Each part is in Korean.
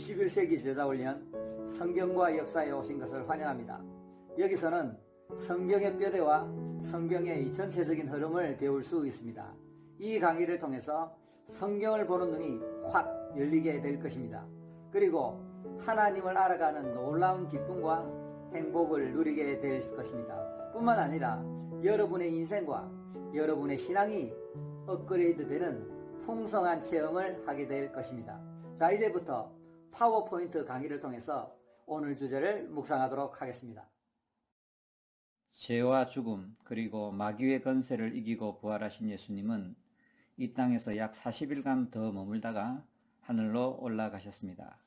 21세기 제자훈련 성경과 역사에 오신 것을 환영합니다. 여기서는 성경의 뼈대와 성경의 전체적인 흐름을 배울 수 있습니다. 이 강의를 통해서 성경을 보는 눈이 확 열리게 될 것입니다. 그리고 하나님을 알아가는 놀라운 기쁨과 행복을 누리게 될 것입니다. 뿐만 아니라 여러분의 인생과 여러분의 신앙이 업그레이드 되는 풍성한 체험을 하게 될 것입니다. 자, 이제부터 파워포인트 강의를 통해서 오늘 주제를 묵상하도록 하겠습니다. 죄와 죽음 그리고 마귀의 권세를 이기고 부활하신 예수님은 이 땅에서 약 40일간 더 머물다가 하늘로 올라가셨습니다.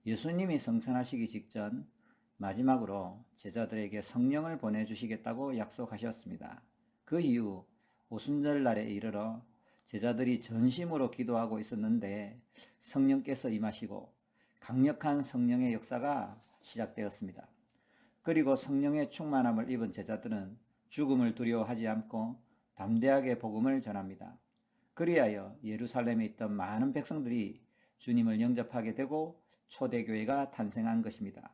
예수님이 승천하시기 직전 마지막으로 제자들에게 성령을 보내주시겠다고 약속하셨습니다. 그 이후 오순절 날에 이르러 제자들이 전심으로 기도하고 있었는데 성령께서 임하시고 강력한 성령의 역사가 시작되었습니다. 그리고 성령의 충만함을 입은 제자들은 죽음을 두려워하지 않고 담대하게 복음을 전합니다. 그리하여 예루살렘에 있던 많은 백성들이 주님을 영접하게 되고 초대교회가 탄생한 것입니다.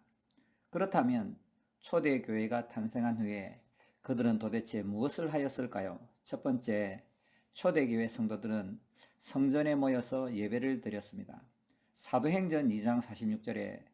그렇다면 초대교회가 탄생한 후에 그들은 도대체 무엇을 하였을까요? 첫 번째, 초대교회 성도들은 성전에 모여서 예배를 드렸습니다. 사도행전 2장 46절에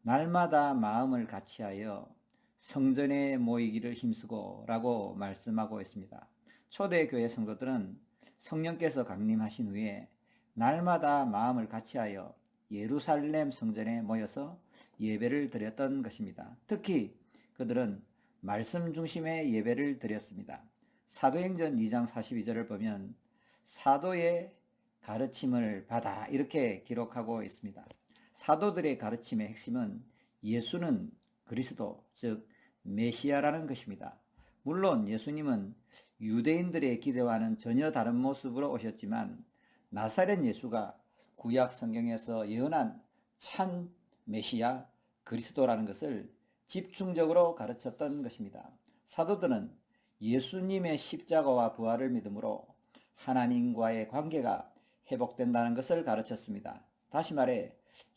날마다 마음을 같이하여 성전에 모이기를 힘쓰고 라고 말씀하고 있습니다. 초대교회 성도들은 성령께서 강림하신 후에 날마다 마음을 같이하여 예루살렘 성전에 모여서 예배를 드렸던 것입니다. 특히 그들은 말씀 중심의 예배를 드렸습니다. 사도행전 2장 42절을 보면 사도의 가르침을 받아 이렇게 기록하고 있습니다. 사도들의 가르침의 핵심은 예수는 그리스도, 즉 메시아라는 것입니다. 물론 예수님은 유대인들의 기대와는 전혀 다른 모습으로 오셨지만 나사렛 예수가 구약 성경에서 예언한 참 메시아 그리스도라는 것을 집중적으로 가르쳤던 것입니다. 사도들은 예수님의 십자가와 부활을 믿음으로 하나님과의 관계가 회복된다는 것을 가르쳤습니다. 다시 말해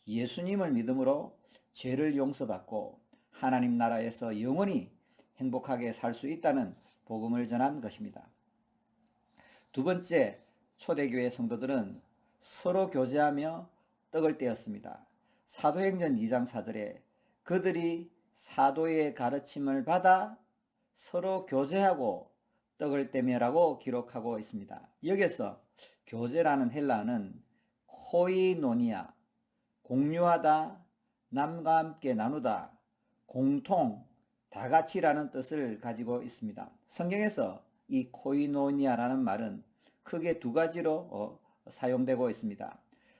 예수님을 믿음으로 죄를 용서받고 하나님 나라에서 영원히 행복하게 살 수 있다는 복음을 전한 것입니다. 두 번째, 초대교회 성도들은 서로 교제하며 떡을 떼었습니다. 사도행전 2장 4절에 그들이 사도의 가르침을 받아 서로 교제하고 떡을 떼매라고 기록하고 있습니다. 여기서 교제라는 헬라어는 코이노니아, 공유하다, 남과 함께 나누다, 공통, 다같이라는 뜻을 가지고 있습니다. 성경에서 이 코이노니아라는 말은 크게 두 가지로 사용되고 있습니다.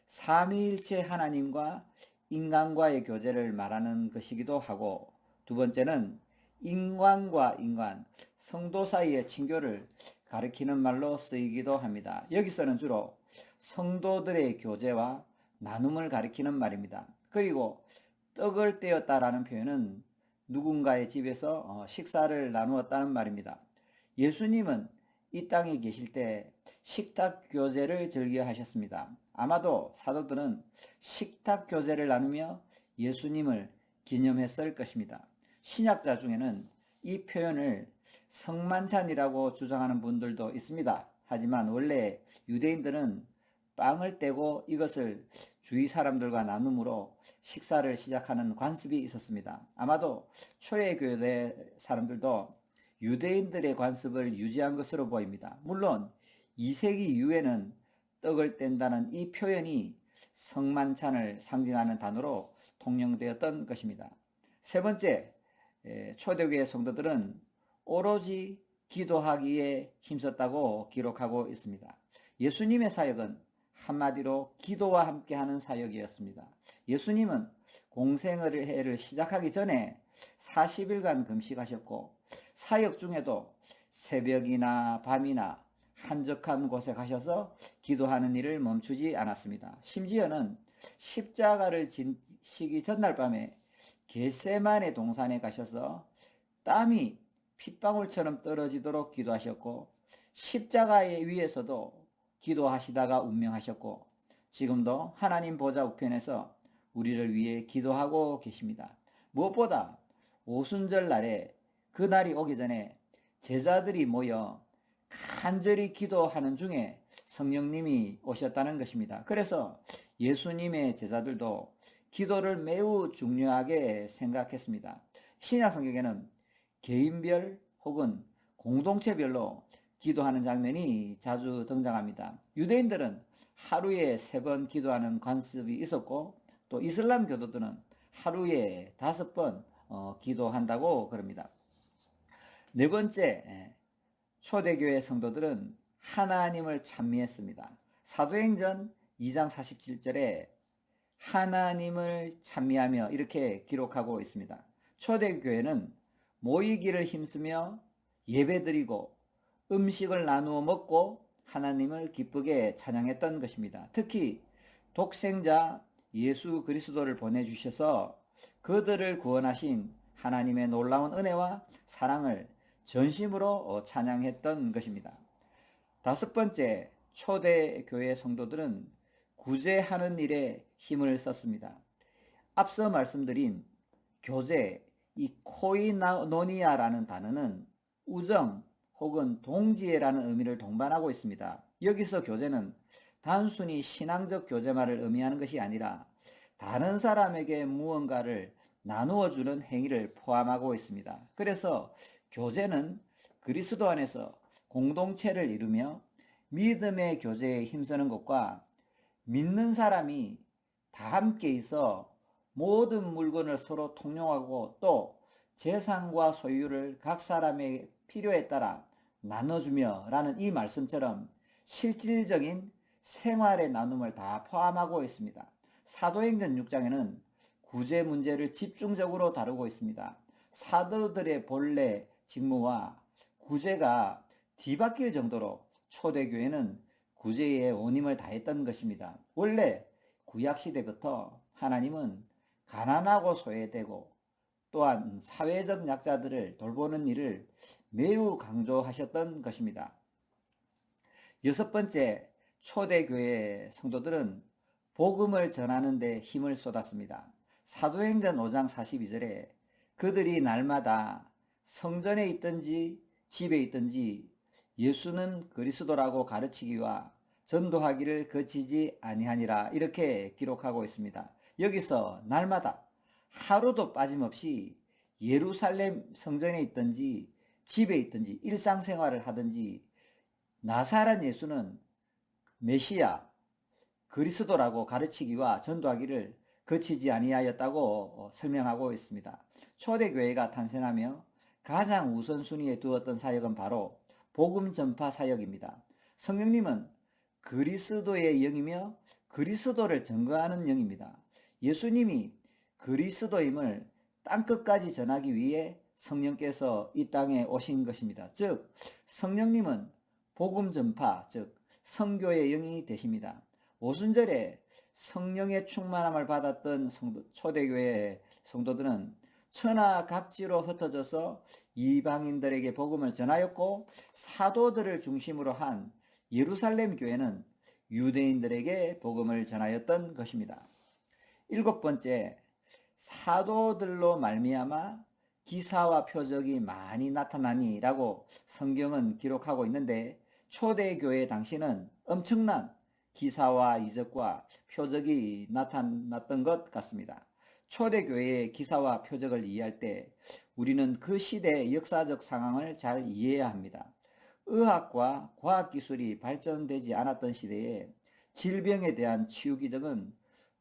삼위일체 하나님과 인간과의 교제를 말하는 것이기도 하고, 두 번째는 인간과 인간, 성도 사이의 친교를 가리키는 말로 쓰이기도 합니다. 여기서는 주로 성도들의 교제와 나눔을 가리키는 말입니다. 그리고 떡을 떼었다라는 표현은 누군가의 집에서 식사를 나누었다는 말입니다. 예수님은 이 땅에 계실 때 식탁 교제를 즐겨 하셨습니다. 아마도 사도들은 식탁 교제를 나누며 예수님을 기념했을 것입니다. 신약자 중에는 이 표현을 성만찬이라고 주장하는 분들도 있습니다. 하지만 원래 유대인들은 빵을 떼고 이것을 주위 사람들과 나눔으로 식사를 시작하는 관습이 있었습니다. 아마도 초대교회 사람들도 유대인들의 관습을 유지한 것으로 보입니다. 물론 2세기 이후에는 떡을 뗀다는 이 표현이 성만찬을 상징하는 단어로 통용되었던 것입니다. 세 번째, 초대교회 성도들은 오로지 기도하기에 힘썼다고 기록하고 있습니다. 예수님의 사역은 한마디로 기도와 함께하는 사역이었습니다. 예수님은 공생애를 시작하기 전에 40일간 금식하셨고 사역 중에도 새벽이나 밤이나 한적한 곳에 가셔서 기도하는 일을 멈추지 않았습니다. 심지어는 십자가를 지시기 전날 밤에 겟세마네 동산에 가셔서 땀이 핏방울처럼 떨어지도록 기도하셨고 십자가 위에서도 기도하시다가 운명하셨고 지금도 하나님 보좌 우편에서 우리를 위해 기도하고 계십니다. 무엇보다 오순절 날에 그 날이 오기 전에 제자들이 모여 간절히 기도하는 중에 성령님이 오셨다는 것입니다. 그래서 예수님의 제자들도 기도를 매우 중요하게 생각했습니다. 신약 성경에는 개인별 혹은 공동체별로 기도하는 장면이 자주 등장합니다. 유대인들은 하루에 3번 기도하는 관습이 있었고, 또 이슬람 교도들은 하루에 5번 기도한다고 그럽니다. 네 번째, 초대교회 성도들은 하나님을 찬미했습니다. 사도행전 2장 47절에 하나님을 찬미하며 이렇게 기록하고 있습니다. 초대교회는 모이기를 힘쓰며 예배드리고 음식을 나누어 먹고 하나님을 기쁘게 찬양했던 것입니다. 특히 독생자 예수 그리스도를 보내주셔서 그들을 구원하신 하나님의 놀라운 은혜와 사랑을 전심으로 찬양했던 것입니다. 5번째, 초대교회 성도들은 구제하는 일에 힘을 썼습니다. 앞서 말씀드린 교제, 이 코이노니아라는 단어는 우정 혹은 동지애라는 의미를 동반하고 있습니다. 여기서 교제는 단순히 신앙적 교제만을 의미하는 것이 아니라 다른 사람에게 무언가를 나누어 주는 행위를 포함하고 있습니다. 그래서 교제는 그리스도 안에서 공동체를 이루며 믿음의 교제에 힘쓰는 것과 믿는 사람이 다 함께 있어 모든 물건을 서로 통용하고 또 재산과 소유를 각 사람의 필요에 따라 나눠주며 라는 이 말씀처럼 실질적인 생활의 나눔을 다 포함하고 있습니다. 사도행전 6장에는 구제 문제를 집중적으로 다루고 있습니다. 사도들의 본래 직무와 구제가 뒤바뀔 정도로 초대교회는 구제의 원임을 다했던 것입니다. 원래 구약시대부터 하나님은 가난하고 소외되고 또한 사회적 약자들을 돌보는 일을 매우 강조하셨던 것입니다. 6번째, 초대교회 성도들은 복음을 전하는 데 힘을 쏟았습니다. 사도행전 5장 42절에 그들이 날마다 성전에 있든지 집에 있든지 예수는 그리스도라고 가르치기와 전도하기를 그치지 아니하니라 이렇게 기록하고 있습니다. 여기서 날마다 하루도 빠짐없이 예루살렘 성전에 있든지 집에 있든지 일상생활을 하든지 나사렛 예수는 메시아 그리스도라고 가르치기와 전도하기를 거치지 아니하였다고 설명하고 있습니다. 초대교회가 탄생하며 가장 우선순위에 두었던 사역은 바로 복음 전파 사역입니다. 성령님은 그리스도의 영이며 그리스도를 증거하는 영입니다. 예수님이 그리스도임을 땅끝까지 전하기 위해 성령께서 이 땅에 오신 것입니다. 즉 성령님은 복음 전파, 즉 성교의 영이 되십니다. 오순절에 성령의 충만함을 받았던 초대교회 성도들은 천하각지로 흩어져서 이방인들에게 복음을 전하였고 사도들을 중심으로 한 예루살렘 교회는 유대인들에게 복음을 전하였던 것입니다. 7번째, 사도들로 말미암아 기사와 표적이 많이 나타나니라고 성경은 기록하고 있는데 초대교회 당시는 엄청난 기사와 이적과 표적이 나타났던 것 같습니다. 초대교회의 기사와 표적을 이해할 때 우리는 그 시대의 역사적 상황을 잘 이해해야 합니다. 의학과 과학기술이 발전되지 않았던 시대에 질병에 대한 치유 기적은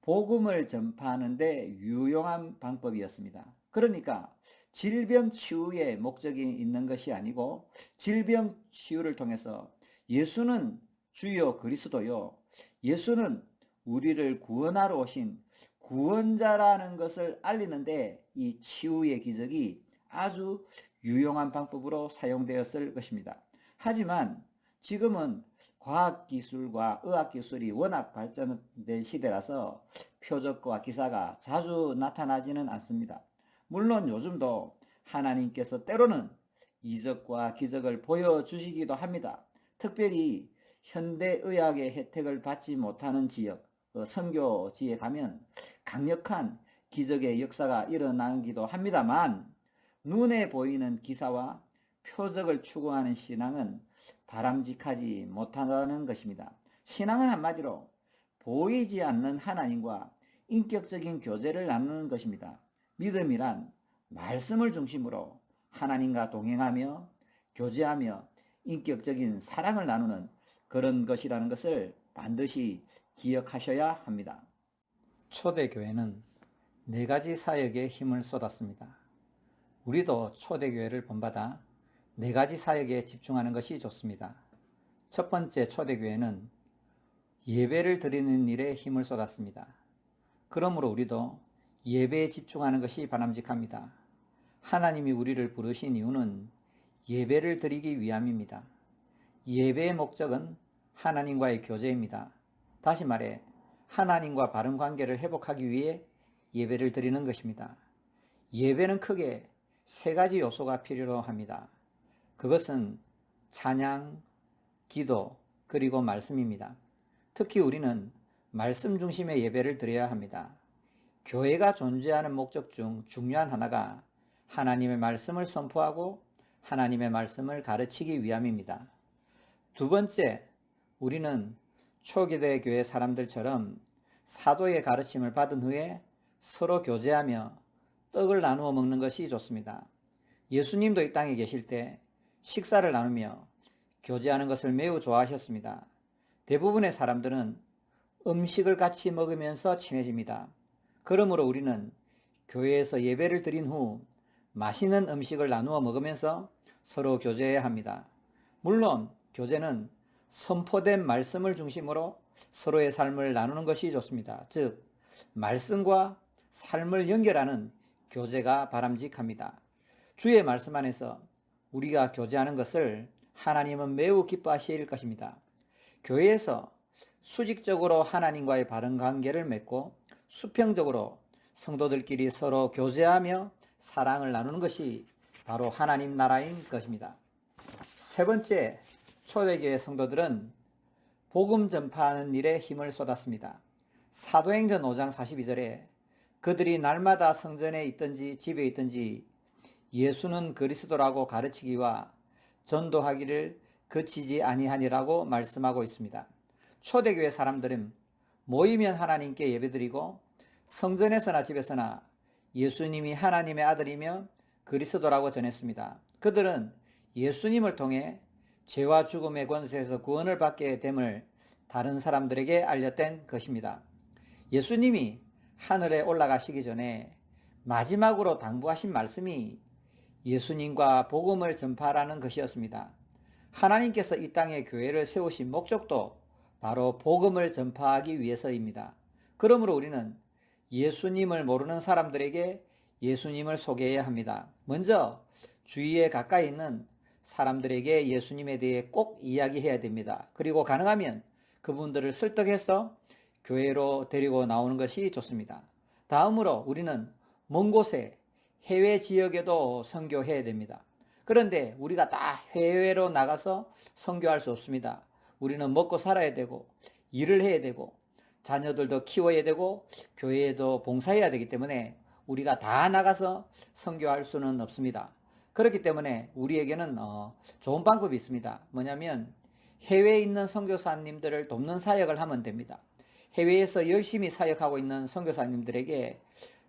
복음을 전파하는 데 유용한 방법이었습니다. 그러니까 질병 치유에 목적이 있는 것이 아니고 질병 치유를 통해서 예수는 주요 그리스도요, 예수는 우리를 구원하러 오신 구원자라는 것을 알리는데 이 치유의 기적이 아주 유용한 방법으로 사용되었을 것입니다. 하지만 지금은 과학기술과 의학기술이 워낙 발전된 시대라서 표적과 기사가 자주 나타나지는 않습니다. 물론 요즘도 하나님께서 때로는 이적과 기적을 보여주시기도 합니다. 특별히 현대의학의 혜택을 받지 못하는 지역 선교지에 가면 강력한 기적의 역사가 일어나기도 합니다만 눈에 보이는 기사와 표적을 추구하는 신앙은 바람직하지 못하다는 것입니다. 신앙은 한마디로 보이지 않는 하나님과 인격적인 교제를 나누는 것입니다. 믿음이란 말씀을 중심으로 하나님과 동행하며 교제하며 인격적인 사랑을 나누는 그런 것이라는 것을 반드시 기억하셔야 합니다. 초대교회는 4가지 사역에 힘을 쏟았습니다. 우리도 초대교회를 본받아 4가지 사역에 집중하는 것이 좋습니다. 첫 번째, 초대교회는 예배를 드리는 일에 힘을 쏟았습니다. 그러므로 우리도 예배에 집중하는 것이 바람직합니다. 하나님이 우리를 부르신 이유는 예배를 드리기 위함입니다. 예배의 목적은 하나님과의 교제입니다. 다시 말해 하나님과 바른 관계를 회복하기 위해 예배를 드리는 것입니다. 예배는 크게 3가지 요소가 필요로 합니다. 그것은 찬양, 기도, 그리고 말씀입니다. 특히 우리는 말씀 중심의 예배를 드려야 합니다. 교회가 존재하는 목적 중 중요한 하나가 하나님의 말씀을 선포하고 하나님의 말씀을 가르치기 위함입니다. 두 번째, 우리는 초기대 교회 사람들처럼 사도의 가르침을 받은 후에 서로 교제하며 떡을 나누어 먹는 것이 좋습니다. 예수님도 이 땅에 계실 때 식사를 나누며 교제하는 것을 매우 좋아하셨습니다. 대부분의 사람들은 음식을 같이 먹으면서 친해집니다. 그러므로 우리는 교회에서 예배를 드린 후 맛있는 음식을 나누어 먹으면서 서로 교제해야 합니다. 물론 교제는 선포된 말씀을 중심으로 서로의 삶을 나누는 것이 좋습니다. 즉, 말씀과 삶을 연결하는 교제가 바람직합니다. 주의 말씀 안에서 우리가 교제하는 것을 하나님은 매우 기뻐하실 것입니다. 교회에서 수직적으로 하나님과의 바른 관계를 맺고 수평적으로 성도들끼리 서로 교제하며 사랑을 나누는 것이 바로 하나님 나라인 것입니다. 세 번째, 초대교회 성도들은 복음 전파하는 일에 힘을 쏟았습니다. 사도행전 5장 42절에 그들이 날마다 성전에 있든지 집에 있든지 예수는 그리스도라고 가르치기와 전도하기를 그치지 아니하니라고 말씀하고 있습니다. 초대교회 사람들은 모이면 하나님께 예배드리고 성전에서나 집에서나 예수님이 하나님의 아들이며 그리스도라고 전했습니다. 그들은 예수님을 통해 죄와 죽음의 권세에서 구원을 받게 됨을 다른 사람들에게 알렸던 것입니다. 예수님이 하늘에 올라가시기 전에 마지막으로 당부하신 말씀이 예수님과 복음을 전파하라는 것이었습니다. 하나님께서 이 땅에 교회를 세우신 목적도 바로 복음을 전파하기 위해서입니다. 그러므로 우리는 예수님을 모르는 사람들에게 예수님을 소개해야 합니다. 먼저 주위에 가까이 있는 사람들에게 예수님에 대해 꼭 이야기해야 됩니다. 그리고 가능하면 그분들을 설득해서 교회로 데리고 나오는 것이 좋습니다. 다음으로 우리는 먼 곳에 해외 지역에도 선교해야 됩니다. 그런데 우리가 다 해외로 나가서 선교할 수 없습니다. 우리는 먹고 살아야 되고 일을 해야 되고 자녀들도 키워야 되고 교회에도 봉사해야 되기 때문에 우리가 다 나가서 선교할 수는 없습니다. 그렇기 때문에 우리에게는 좋은 방법이 있습니다. 뭐냐면 해외에 있는 선교사님들을 돕는 사역을 하면 됩니다. 해외에서 열심히 사역하고 있는 선교사님들에게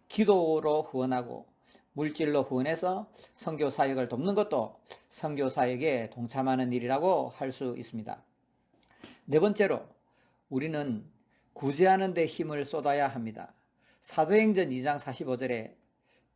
기도로 후원하고 물질로 후원해서 선교 사역을 돕는 것도 선교 사역에 동참하는 일이라고 할 수 있습니다. 네 번째로 우리는 구제하는 데 힘을 쏟아야 합니다. 사도행전 2장 45절에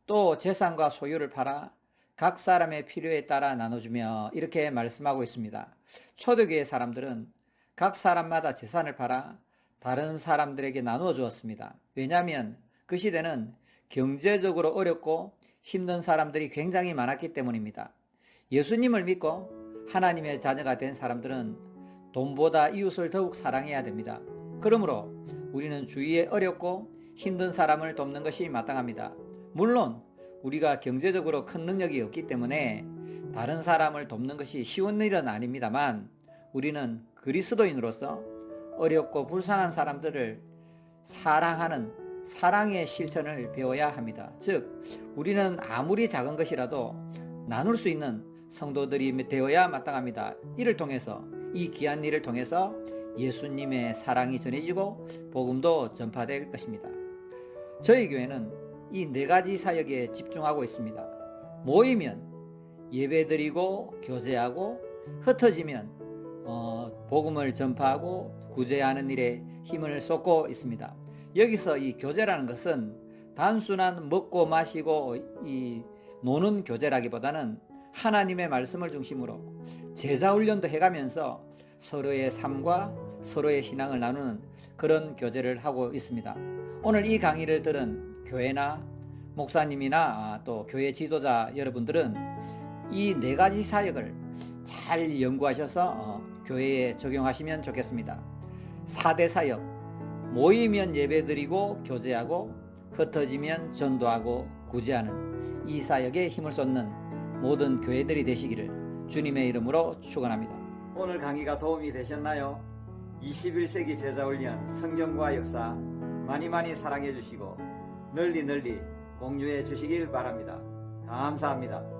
또 재산과 소유를 팔아 각 사람의 필요에 따라 나눠주며 이렇게 말씀하고 있습니다. 초대교회 사람들은 각 사람마다 재산을 팔아 다른 사람들에게 나누어 주었습니다. 왜냐하면 그 시대는 경제적으로 어렵고 힘든 사람들이 굉장히 많았기 때문입니다. 예수님을 믿고 하나님의 자녀가 된 사람들은 돈보다 이웃을 더욱 사랑해야 됩니다. 그러므로 우리는 주위에 어렵고 힘든 사람을 돕는 것이 마땅합니다. 물론 우리가 경제적으로 큰 능력이 없기 때문에 다른 사람을 돕는 것이 쉬운 일은 아닙니다만 우리는 그리스도인으로서 어렵고 불쌍한 사람들을 사랑하는 사랑의 실천을 배워야 합니다. 즉, 우리는 아무리 작은 것이라도 나눌 수 있는 성도들이 되어야 마땅합니다. 이를 통해서, 이 귀한 일을 통해서 예수님의 사랑이 전해지고 복음도 전파될 것입니다. 저희 교회는 이 4가지 사역에 집중하고 있습니다. 모이면 예배드리고 교제하고, 흩어지면 복음을 전파하고 구제하는 일에 힘을 쏟고 있습니다. 여기서 이 교제라는 것은 단순한 먹고 마시고 이 노는 교제라기보다는 하나님의 말씀을 중심으로 제자 훈련도 해가면서 서로의 삶과 서로의 신앙을 나누는 그런 교제를 하고 있습니다. 오늘 이 강의를 들은 교회나 목사님이나 또 교회 지도자 여러분들은 이 4가지 사역을 잘 연구하셔서 교회에 적용하시면 좋겠습니다. 4대 사역, 모이면 예배드리고 교제하고, 흩어지면 전도하고 구제하는 이 사역에 힘을 쏟는 모든 교회들이 되시기를 주님의 이름으로 축원합니다. 오늘 강의가 도움이 되셨나요? 21세기 제자훈련 성경과 역사 많이 사랑해 주시고 널리 공유해 주시길 바랍니다. 감사합니다.